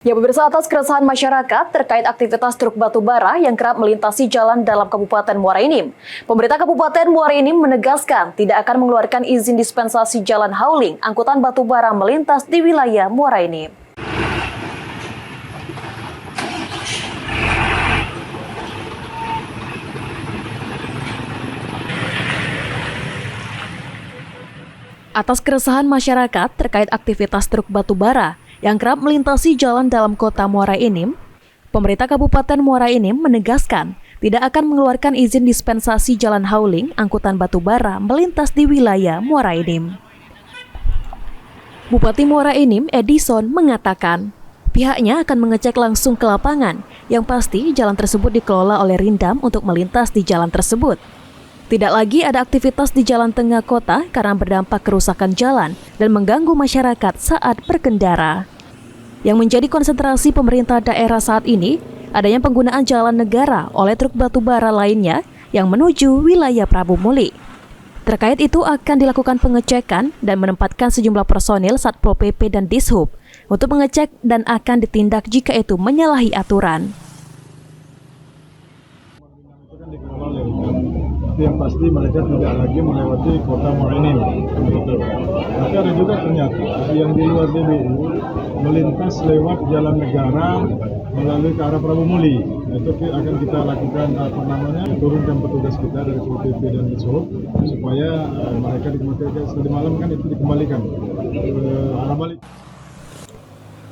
Ya pemirsa, atas keresahan masyarakat terkait aktivitas truk batubara yang kerap melintasi jalan dalam Kabupaten Muara Enim. Pemerintah Kabupaten Muara Enim menegaskan tidak akan mengeluarkan izin dispensasi jalan hauling angkutan batubara melintas di wilayah Muara Enim. Atas keresahan masyarakat terkait aktivitas truk batubara yang kerap melintasi jalan dalam kota Muara Enim, pemerintah Kabupaten Muara Enim menegaskan tidak akan mengeluarkan izin dispensasi jalan hauling angkutan batubara melintas di wilayah Muara Enim. Bupati Muara Enim, Edison, mengatakan pihaknya akan mengecek langsung ke lapangan, yang pasti jalan tersebut dikelola oleh Rindam untuk melintas di jalan tersebut. Tidak lagi ada aktivitas di jalan tengah kota karena berdampak kerusakan jalan dan mengganggu masyarakat saat berkendara. Yang menjadi konsentrasi pemerintah daerah saat ini, adanya penggunaan jalan negara oleh truk batubara lainnya yang menuju wilayah Prabu Muli. Terkait itu akan dilakukan pengecekan dan menempatkan sejumlah personil Satpol PP dan Dishub untuk mengecek dan akan ditindak jika itu menyalahi aturan. Yang pasti mereka tidak lagi melewati kota Muara Enim. Tapi ada juga ternyata yang di luar DBU melintas lewat jalan negara melalui ke arah Prabu Muli. Itu akan kita lakukan turunkan petugas kita dari Satpol PP dan Dishub supaya mereka tadi malam kan itu dikembalikan ke arah balik.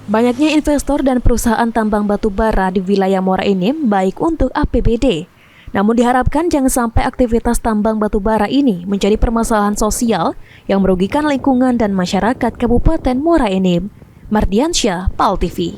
Banyaknya investor dan perusahaan tambang batu bara di wilayah Muara Enim baik untuk APBD. Namun diharapkan jangan sampai aktivitas tambang batu bara ini menjadi permasalahan sosial yang merugikan lingkungan dan masyarakat Kabupaten Muara Enim. Mardiansyah, PAL TV.